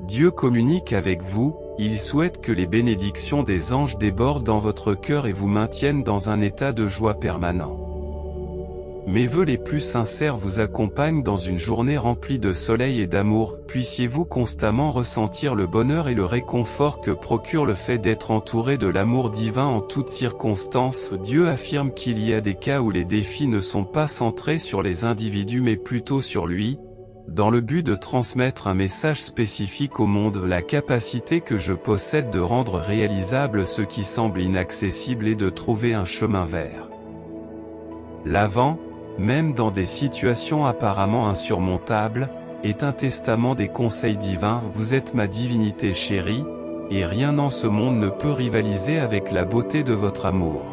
Dieu communique avec vous, il souhaite que les bénédictions des anges débordent dans votre cœur et vous maintiennent dans un état de joie permanent. Mes vœux les plus sincères vous accompagnent dans une journée remplie de soleil et d'amour. Puissiez-vous constamment ressentir le bonheur et le réconfort que procure le fait d'être entouré de l'amour divin en toutes circonstances. Dieu affirme qu'il y a des cas où les défis ne sont pas centrés sur les individus mais plutôt sur lui, dans le but de transmettre un message spécifique au monde. La capacité que je possède de rendre réalisable ce qui semble inaccessible et de trouver un chemin vers l'avant, même dans des situations apparemment insurmontables, est un testament des conseils divins. Vous êtes ma divinité chérie, et rien en ce monde ne peut rivaliser avec la beauté de votre amour.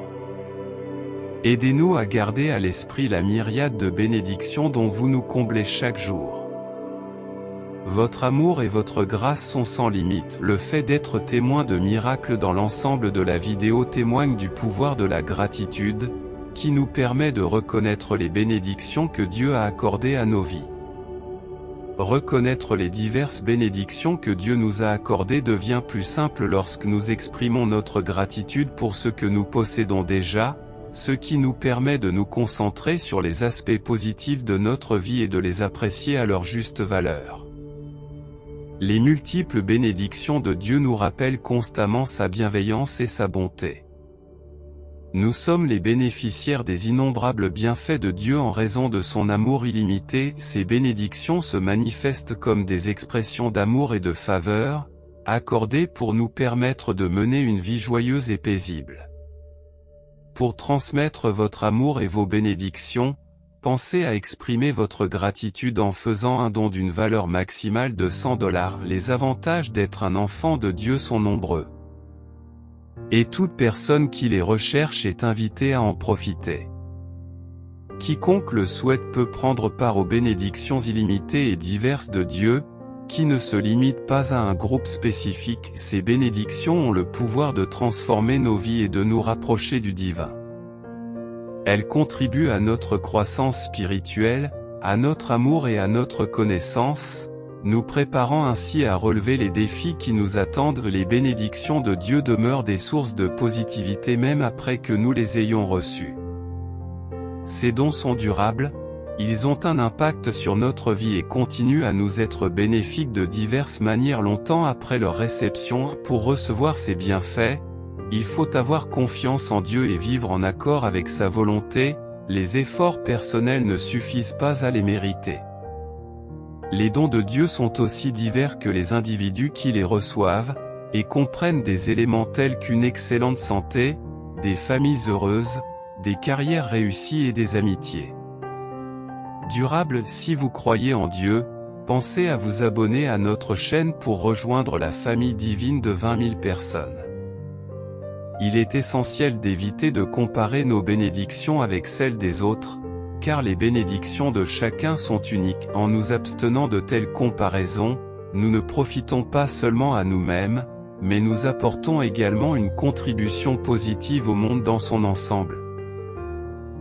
Aidez-nous à garder à l'esprit la myriade de bénédictions dont vous nous comblez chaque jour. Votre amour et votre grâce sont sans limite. Le fait d'être témoin de miracles dans l'ensemble de la vidéo témoigne du pouvoir de la gratitude, qui nous permet de reconnaître les bénédictions que Dieu a accordées à nos vies. Reconnaître les diverses bénédictions que Dieu nous a accordées devient plus simple lorsque nous exprimons notre gratitude pour ce que nous possédons déjà, ce qui nous permet de nous concentrer sur les aspects positifs de notre vie et de les apprécier à leur juste valeur. Les multiples bénédictions de Dieu nous rappellent constamment sa bienveillance et sa bonté. Nous sommes les bénéficiaires des innombrables bienfaits de Dieu en raison de son amour illimité. Ces bénédictions se manifestent comme des expressions d'amour et de faveur, accordées pour nous permettre de mener une vie joyeuse et paisible. Pour transmettre votre amour et vos bénédictions, pensez à exprimer votre gratitude en faisant un don d'une valeur maximale de $100. Les avantages d'être un enfant de Dieu sont nombreux. Et toute personne qui les recherche est invitée à en profiter. Quiconque le souhaite peut prendre part aux bénédictions illimitées et diverses de Dieu, qui ne se limitent pas à un groupe spécifique. Ces bénédictions ont le pouvoir de transformer nos vies et de nous rapprocher du divin. Elles contribuent à notre croissance spirituelle, à notre amour et à notre connaissance, nous préparant ainsi à relever les défis qui nous attendent. Les bénédictions de Dieu demeurent des sources de positivité même après que nous les ayons reçues. Ces dons sont durables, ils ont un impact sur notre vie et continuent à nous être bénéfiques de diverses manières longtemps après leur réception. Pour recevoir ces bienfaits, il faut avoir confiance en Dieu et vivre en accord avec sa volonté. Les efforts personnels ne suffisent pas à les mériter. Les dons de Dieu sont aussi divers que les individus qui les reçoivent, et comprennent des éléments tels qu'une excellente santé, des familles heureuses, des carrières réussies et des amitiés durables. Si vous croyez en Dieu, pensez à vous abonner à notre chaîne pour rejoindre la famille divine de 20 000 personnes. Il est essentiel d'éviter de comparer nos bénédictions avec celles des autres, car les bénédictions de chacun sont uniques. En nous abstenant de telles comparaisons, nous ne profitons pas seulement à nous-mêmes, mais nous apportons également une contribution positive au monde dans son ensemble.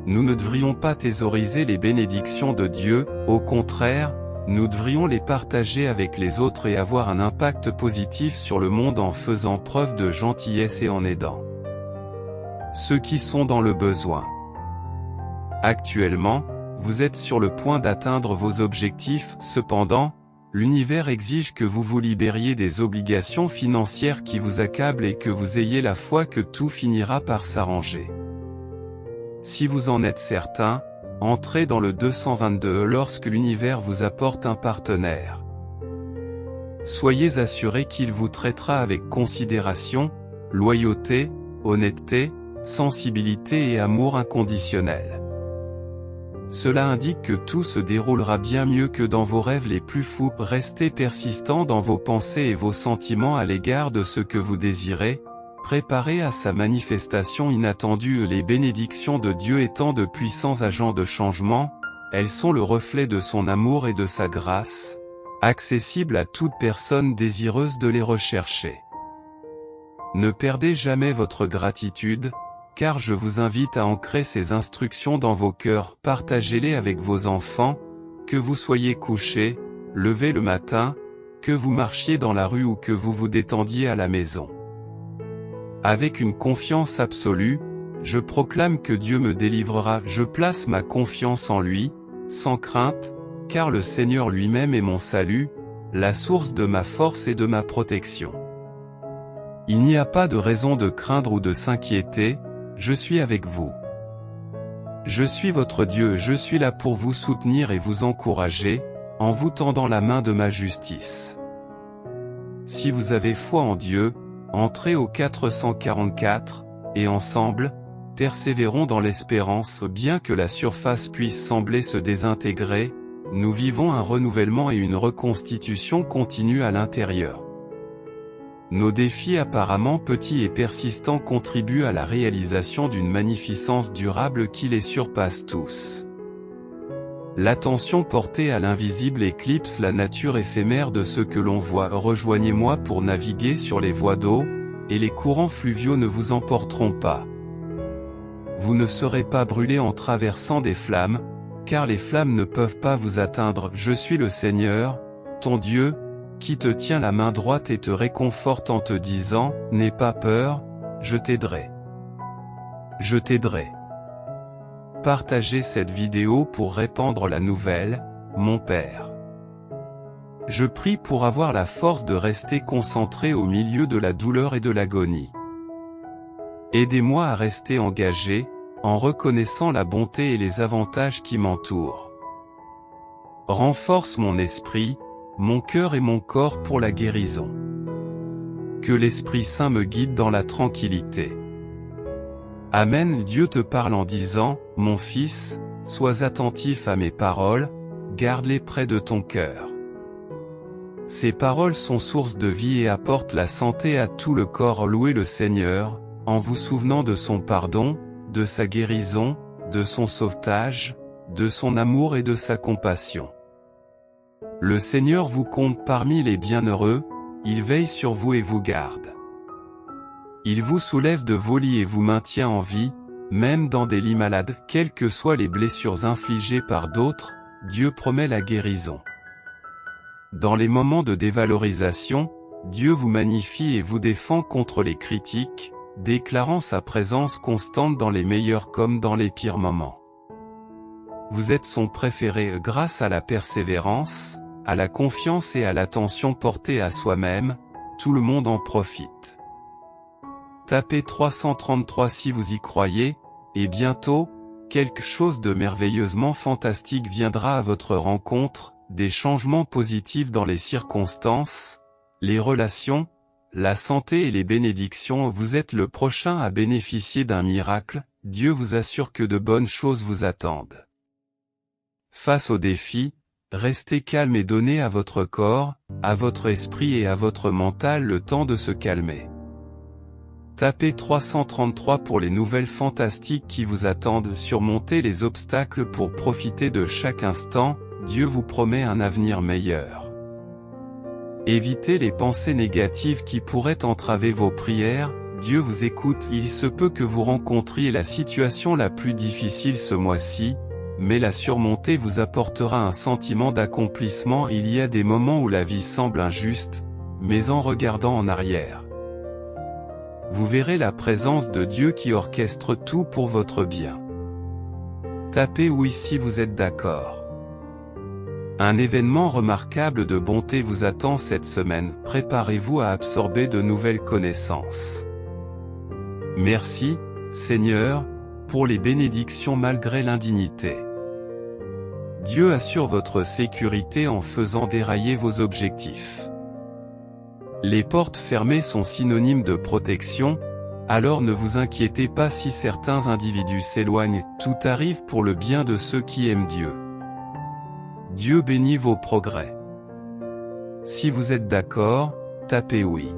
Nous ne devrions pas thésauriser les bénédictions de Dieu, au contraire, nous devrions les partager avec les autres et avoir un impact positif sur le monde en faisant preuve de gentillesse et en aidant ceux qui sont dans le besoin. Actuellement, vous êtes sur le point d'atteindre vos objectifs. Cependant, l'univers exige que vous vous libériez des obligations financières qui vous accablent et que vous ayez la foi que tout finira par s'arranger. Si vous en êtes certain, entrez dans le 222 lorsque l'univers vous apporte un partenaire. Soyez assurés qu'il vous traitera avec considération, loyauté, honnêteté, sensibilité et amour inconditionnel. Cela indique que tout se déroulera bien mieux que dans vos rêves les plus fous. Restez persistant dans vos pensées et vos sentiments à l'égard de ce que vous désirez, préparez à sa manifestation inattendue. Les bénédictions de Dieu étant de puissants agents de changement, elles sont le reflet de son amour et de sa grâce, accessibles à toute personne désireuse de les rechercher. Ne perdez jamais votre gratitude, car je vous invite à ancrer ces instructions dans vos cœurs. Partagez-les avec vos enfants, que vous soyez couchés, levés le matin, que vous marchiez dans la rue ou que vous vous détendiez à la maison. Avec une confiance absolue, je proclame que Dieu me délivrera, je place ma confiance en lui, sans crainte, car le Seigneur lui-même est mon salut, la source de ma force et de ma protection. Il n'y a pas de raison de craindre ou de s'inquiéter, je suis avec vous. Je suis votre Dieu, je suis là pour vous soutenir et vous encourager, en vous tendant la main de ma justice. Si vous avez foi en Dieu, entrez au 444, et ensemble, persévérons dans l'espérance. Bien que la surface puisse sembler se désintégrer, nous vivons un renouvellement et une reconstitution continue à l'intérieur. Nos défis apparemment petits et persistants contribuent à la réalisation d'une magnificence durable qui les surpasse tous. L'attention portée à l'invisible éclipse la nature éphémère de ce que l'on voit. Rejoignez-moi pour naviguer sur les voies d'eau, et les courants fluviaux ne vous emporteront pas. Vous ne serez pas brûlés en traversant des flammes, car les flammes ne peuvent pas vous atteindre. Je suis le Seigneur, ton Dieu, qui te tient la main droite et te réconforte en te disant, n'aie pas peur, je t'aiderai. Je t'aiderai. Partagez cette vidéo pour répandre la nouvelle, mon Père. Je prie pour avoir la force de rester concentré au milieu de la douleur et de l'agonie. Aidez-moi à rester engagé, en reconnaissant la bonté et les avantages qui m'entourent. Renforce mon esprit, mon cœur et mon corps pour la guérison. Que l'Esprit Saint me guide dans la tranquillité. Amen. Dieu te parle en disant, mon fils, sois attentif à mes paroles, garde-les près de ton cœur. Ces paroles sont source de vie et apportent la santé à tout le corps. Louez le Seigneur, en vous souvenant de son pardon, de sa guérison, de son sauvetage, de son amour et de sa compassion. Le Seigneur vous compte parmi les bienheureux, il veille sur vous et vous garde. Il vous soulève de vos lits et vous maintient en vie, même dans des lits malades. Quelles que soient les blessures infligées par d'autres, Dieu promet la guérison. Dans les moments de dévalorisation, Dieu vous magnifie et vous défend contre les critiques, déclarant sa présence constante dans les meilleurs comme dans les pires moments. Vous êtes son préféré grâce à la persévérance, à la confiance et à l'attention portée à soi-même, tout le monde en profite. Tapez 333 si vous y croyez, et bientôt, quelque chose de merveilleusement fantastique viendra à votre rencontre, des changements positifs dans les circonstances, les relations, la santé et les bénédictions. Vous êtes le prochain à bénéficier d'un miracle, Dieu vous assure que de bonnes choses vous attendent. Face aux défis, restez calme et donnez à votre corps, à votre esprit et à votre mental le temps de se calmer. Tapez 333 pour les nouvelles fantastiques qui vous attendent. Surmontez les obstacles pour profiter de chaque instant, Dieu vous promet un avenir meilleur. Évitez les pensées négatives qui pourraient entraver vos prières, Dieu vous écoute. Il se peut que vous rencontriez la situation la plus difficile ce mois-ci, mais la surmonter vous apportera un sentiment d'accomplissement. Il y a des moments où la vie semble injuste, mais en regardant en arrière, vous verrez la présence de Dieu qui orchestre tout pour votre bien. Tapez oui si vous êtes d'accord. Un événement remarquable de bonté vous attend cette semaine. Préparez-vous à absorber de nouvelles connaissances. Merci, Seigneur, pour les bénédictions malgré l'indignité. Dieu assure votre sécurité en faisant dérailler vos objectifs. Les portes fermées sont synonymes de protection, alors ne vous inquiétez pas si certains individus s'éloignent, tout arrive pour le bien de ceux qui aiment Dieu. Dieu bénit vos progrès. Si vous êtes d'accord, tapez oui.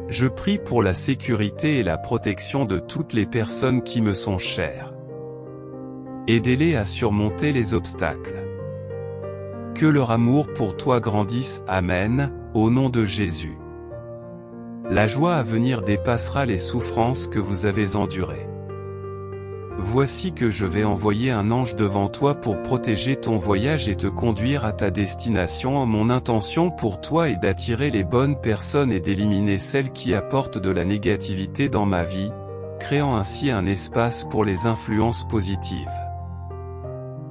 Je prie pour la sécurité et la protection de toutes les personnes qui me sont chères. Aidez-les à surmonter les obstacles. Que leur amour pour toi grandisse. Amen, au nom de Jésus. La joie à venir dépassera les souffrances que vous avez endurées. Voici que je vais envoyer un ange devant toi pour protéger ton voyage et te conduire à ta destination. Mon intention pour toi est d'attirer les bonnes personnes et d'éliminer celles qui apportent de la négativité dans ma vie, créant ainsi un espace pour les influences positives.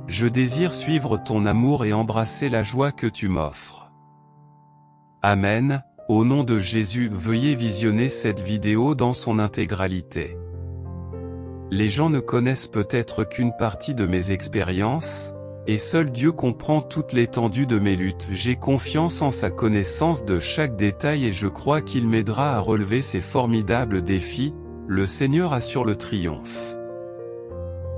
Je désire suivre ton amour et embrasser la joie que tu m'offres. Amen. Au nom de Jésus, veuillez visionner cette vidéo dans son intégralité. Les gens ne connaissent peut-être qu'une partie de mes expériences, et seul Dieu comprend toute l'étendue de mes luttes. J'ai confiance en sa connaissance de chaque détail et je crois qu'il m'aidera à relever ces formidables défis. Le Seigneur assure le triomphe.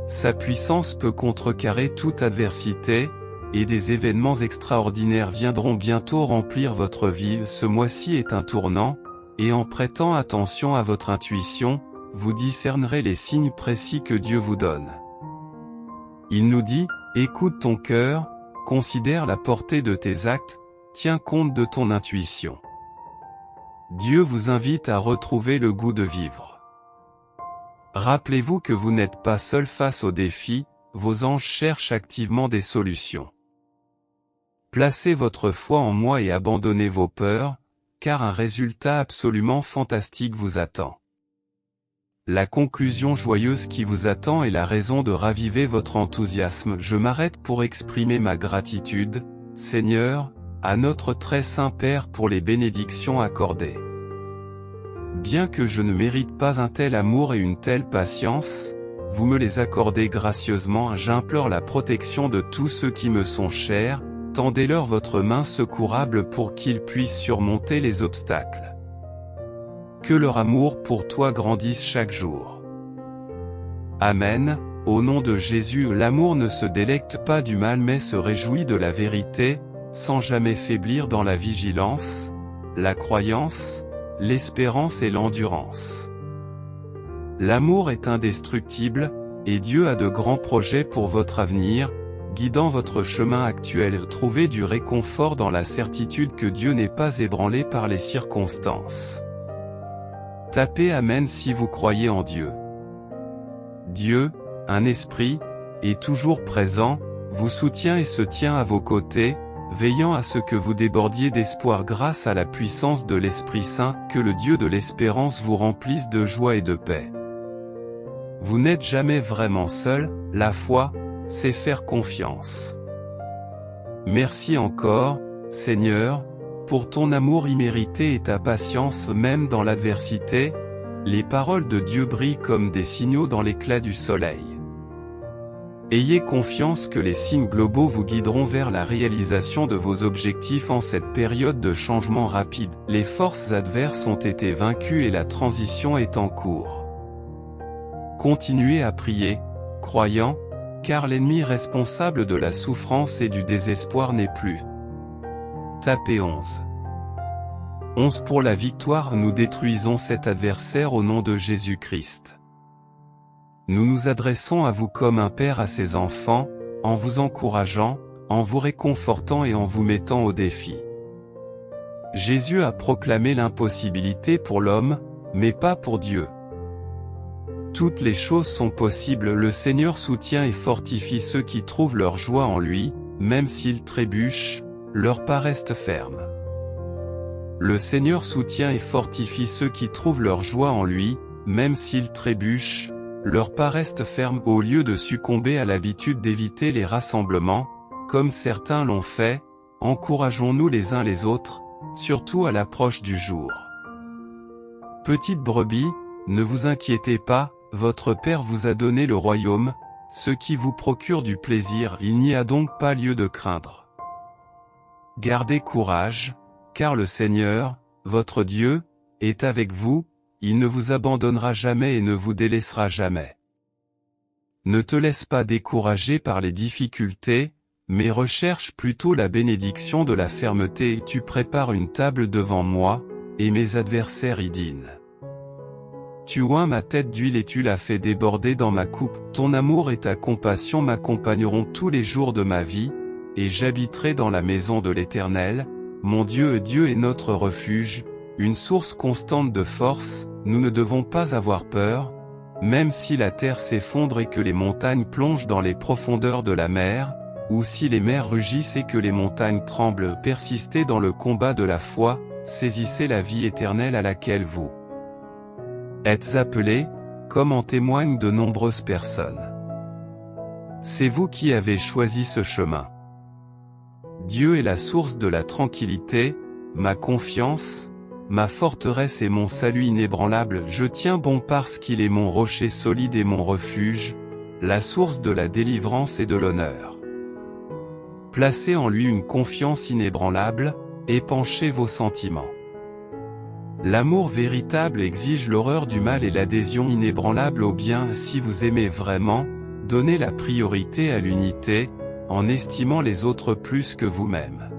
Sa puissance peut contrecarrer toute adversité, et des événements extraordinaires viendront bientôt remplir votre vie. Ce mois-ci est un tournant, et en prêtant attention à votre intuition, vous discernerez les signes précis que Dieu vous donne. Il nous dit, écoute ton cœur, considère la portée de tes actes, tiens compte de ton intuition. Dieu vous invite à retrouver le goût de vivre. Rappelez-vous que vous n'êtes pas seul face aux défis, vos anges cherchent activement des solutions. Placez votre foi en moi et abandonnez vos peurs, car un résultat absolument fantastique vous attend. La conclusion joyeuse qui vous attend est la raison de raviver votre enthousiasme. Je m'arrête pour exprimer ma gratitude, Seigneur, à notre très saint Père pour les bénédictions accordées. Bien que je ne mérite pas un tel amour et une telle patience, vous me les accordez gracieusement. J'implore la protection de tous ceux qui me sont chers, tendez-leur votre main secourable pour qu'ils puissent surmonter les obstacles. Que leur amour pour toi grandisse chaque jour. Amen. Au nom de Jésus, l'amour ne se délecte pas du mal mais se réjouit de la vérité, sans jamais faiblir dans la vigilance, la croyance, l'espérance et l'endurance. L'amour est indestructible, et Dieu a de grands projets pour votre avenir, guidant votre chemin actuel. Trouvez du réconfort dans la certitude que Dieu n'est pas ébranlé par les circonstances. Tapez Amen si vous croyez en Dieu. Dieu, un esprit, est toujours présent, vous soutient et se tient à vos côtés, veillant à ce que vous débordiez d'espoir grâce à la puissance de l'Esprit Saint. Que le Dieu de l'espérance vous remplisse de joie et de paix. Vous n'êtes jamais vraiment seul, la foi, c'est faire confiance. Merci encore, Seigneur, pour ton amour immérité et ta patience même dans l'adversité. Les paroles de Dieu brillent comme des signaux dans l'éclat du soleil. Ayez confiance que les signes globaux vous guideront vers la réalisation de vos objectifs en cette période de changement rapide. Les forces adverses ont été vaincues et la transition est en cours. Continuez à prier, croyant, car l'ennemi responsable de la souffrance et du désespoir n'est plus. Tapez 11. 11 pour la victoire. Nous détruisons cet adversaire au nom de Jésus-Christ. Nous nous adressons à vous comme un père à ses enfants, en vous encourageant, en vous réconfortant et en vous mettant au défi. Jésus a proclamé l'impossibilité pour l'homme, mais pas pour Dieu. Toutes les choses sont possibles. Le Seigneur soutient et fortifie ceux qui trouvent leur joie en lui, même s'ils trébuchent, leur pas reste ferme. Le Seigneur soutient et fortifie ceux qui trouvent leur joie en lui, même s'ils trébuchent, leur pas reste ferme. Au lieu de succomber à l'habitude d'éviter les rassemblements, comme certains l'ont fait, encourageons-nous les uns les autres, surtout à l'approche du jour. Petites brebis, ne vous inquiétez pas, votre Père vous a donné le royaume, ce qui vous procure du plaisir. Il n'y a donc pas lieu de craindre. Gardez courage, car le Seigneur, votre Dieu, est avec vous, il ne vous abandonnera jamais et ne vous délaissera jamais. Ne te laisse pas décourager par les difficultés, mais recherche plutôt la bénédiction de la fermeté. Et tu prépares une table devant moi, et mes adversaires y dînent. Tu oins ma tête d'huile et tu l'as fait déborder dans ma coupe. Ton amour et ta compassion m'accompagneront tous les jours de ma vie, et j'habiterai dans la maison de l'Éternel. Mon Dieu est notre refuge, une source constante de force. Nous ne devons pas avoir peur, même si la terre s'effondre et que les montagnes plongent dans les profondeurs de la mer, ou si les mers rugissent et que les montagnes tremblent, persistez dans le combat de la foi, saisissez la vie éternelle à laquelle vous êtes appelés, comme en témoignent de nombreuses personnes. C'est vous qui avez choisi ce chemin. Dieu est la source de la tranquillité, ma confiance, ma forteresse et mon salut inébranlable. Je tiens bon parce qu'il est mon rocher solide et mon refuge, la source de la délivrance et de l'honneur. Placez en lui une confiance inébranlable, épanchez vos sentiments. L'amour véritable exige l'horreur du mal et l'adhésion inébranlable au bien. Si vous aimez vraiment, donnez la priorité à l'unité, en estimant les autres plus que vous-même.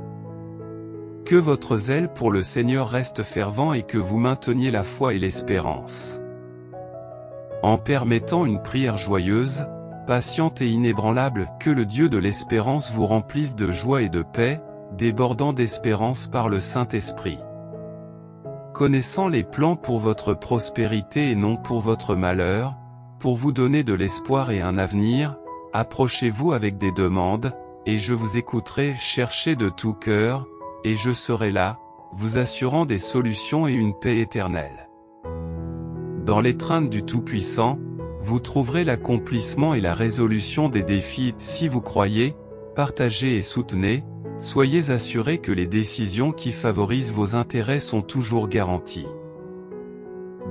Que votre zèle pour le Seigneur reste fervent et que vous mainteniez la foi et l'espérance. En permettant une prière joyeuse, patiente et inébranlable, que le Dieu de l'espérance vous remplisse de joie et de paix, débordant d'espérance par le Saint-Esprit. Connaissant les plans pour votre prospérité et non pour votre malheur, pour vous donner de l'espoir et un avenir, approchez-vous avec des demandes, et je vous écouterai. Cherchez de tout cœur, et je serai là, vous assurant des solutions et une paix éternelle. Dans l'étreinte du Tout-Puissant, vous trouverez l'accomplissement et la résolution des défis. Si vous croyez, partagez et soutenez, soyez assurés que les décisions qui favorisent vos intérêts sont toujours garanties.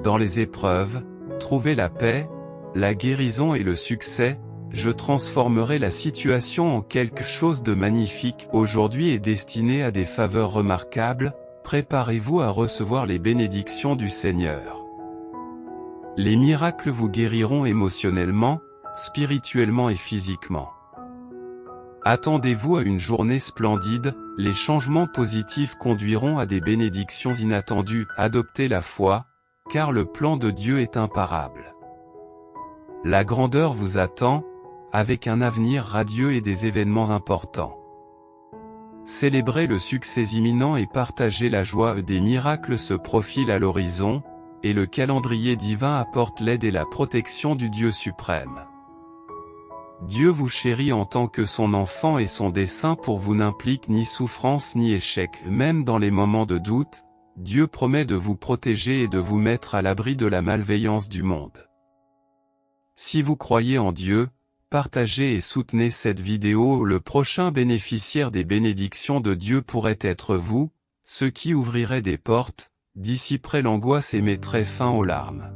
Dans les épreuves, trouvez la paix, la guérison et le succès. Je transformerai la situation en quelque chose de magnifique. Aujourd'hui est destiné à des faveurs remarquables, préparez-vous à recevoir les bénédictions du Seigneur. Les miracles vous guériront émotionnellement, spirituellement et physiquement. Attendez-vous à une journée splendide, les changements positifs conduiront à des bénédictions inattendues. Adoptez la foi, car le plan de Dieu est imparable. La grandeur vous attend, avec un avenir radieux et des événements importants. Célébrez le succès imminent et partagez la joie. Des miracles se profilent à l'horizon, et le calendrier divin apporte l'aide et la protection du Dieu suprême. Dieu vous chérit en tant que son enfant et son dessein pour vous n'implique ni souffrance ni échec. Même dans les moments de doute, Dieu promet de vous protéger et de vous mettre à l'abri de la malveillance du monde. Si vous croyez en Dieu, partagez et soutenez cette vidéo. Le prochain bénéficiaire des bénédictions de Dieu pourrait être vous, ce qui ouvrirait des portes, dissiperait l'angoisse et mettrait fin aux larmes.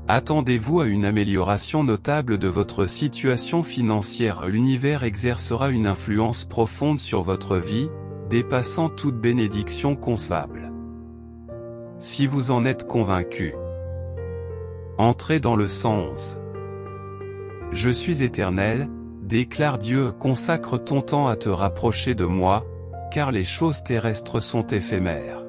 Attendez-vous à une amélioration notable de votre situation financière. L'univers exercera une influence profonde sur votre vie, dépassant toute bénédiction concevable. Si vous en êtes convaincu, entrez dans le 111. Je suis éternel, déclare Dieu. Consacre ton temps à te rapprocher de moi, car les choses terrestres sont éphémères.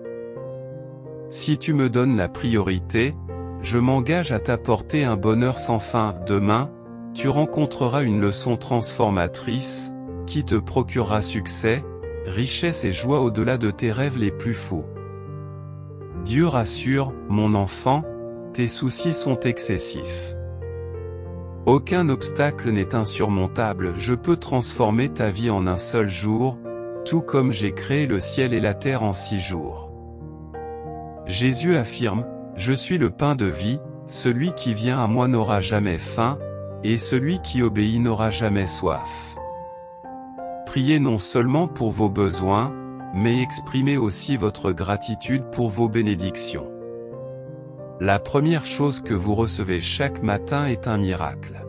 Si tu me donnes la priorité, je m'engage à t'apporter un bonheur sans fin. Demain, tu rencontreras une leçon transformatrice, qui te procurera succès, richesse et joie au-delà de tes rêves les plus fous. Dieu rassure, mon enfant, tes soucis sont excessifs. Aucun obstacle n'est insurmontable. Je peux transformer ta vie en un seul jour, tout comme j'ai créé le ciel et la terre en 6 jours. Jésus affirme, je suis le pain de vie, celui qui vient à moi n'aura jamais faim, et celui qui obéit n'aura jamais soif. Priez non seulement pour vos besoins, mais exprimez aussi votre gratitude pour vos bénédictions. La première chose que vous recevez chaque matin est un miracle.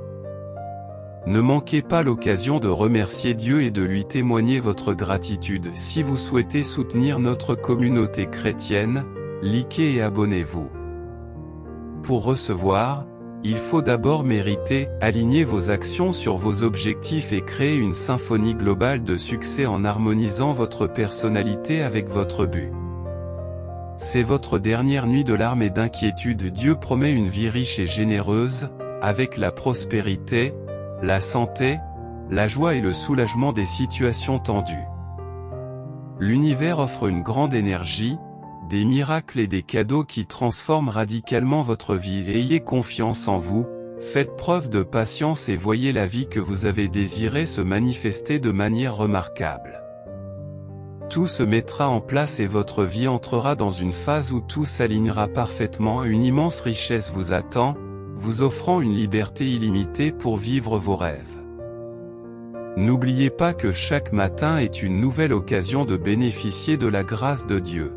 Ne manquez pas l'occasion de remercier Dieu et de lui témoigner votre gratitude. Si vous souhaitez soutenir notre communauté chrétienne, likez et abonnez-vous. Pour recevoir, il faut d'abord mériter, aligner vos actions sur vos objectifs et créer une symphonie globale de succès en harmonisant votre personnalité avec votre but. C'est votre dernière nuit de larmes et d'inquiétude. Dieu promet une vie riche et généreuse, avec la prospérité, la santé, la joie et le soulagement des situations tendues. L'univers offre une grande énergie, des miracles et des cadeaux qui transforment radicalement votre vie. Ayez confiance en vous, faites preuve de patience et voyez la vie que vous avez désirée se manifester de manière remarquable. Tout se mettra en place et votre vie entrera dans une phase où tout s'alignera parfaitement. Une immense richesse vous attend, vous offrant une liberté illimitée pour vivre vos rêves. N'oubliez pas que chaque matin est une nouvelle occasion de bénéficier de la grâce de Dieu.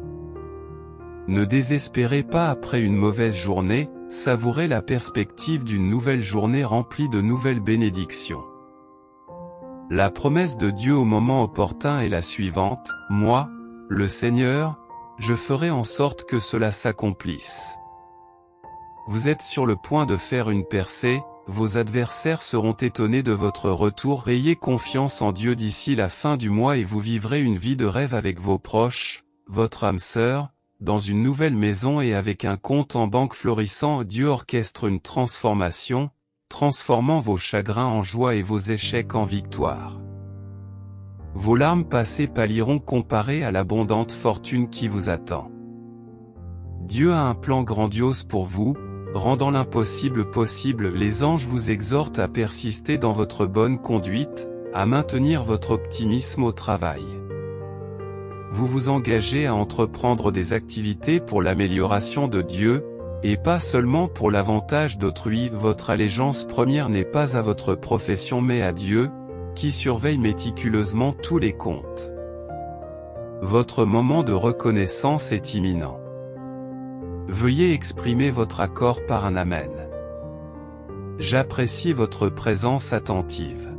Ne désespérez pas après une mauvaise journée, savourez la perspective d'une nouvelle journée remplie de nouvelles bénédictions. La promesse de Dieu au moment opportun est la suivante: moi, le Seigneur, je ferai en sorte que cela s'accomplisse. Vous êtes sur le point de faire une percée, vos adversaires seront étonnés de votre retour. Ayez confiance en Dieu d'ici la fin du mois et vous vivrez une vie de rêve avec vos proches, votre âme sœur, dans une nouvelle maison et avec un compte en banque florissant. Dieu orchestre une transformation, transformant vos chagrins en joie et vos échecs en victoire. Vos larmes passées pâliront comparées à l'abondante fortune qui vous attend. Dieu a un plan grandiose pour vous, rendant l'impossible possible. Les anges vous exhortent à persister dans votre bonne conduite, à maintenir votre optimisme au travail. Vous vous engagez à entreprendre des activités pour l'amélioration de Dieu, et pas seulement pour l'avantage d'autrui. Votre allégeance première n'est pas à votre profession mais à Dieu, qui surveille méticuleusement tous les comptes. Votre moment de reconnaissance est imminent. Veuillez exprimer votre accord par un Amen. J'apprécie votre présence attentive.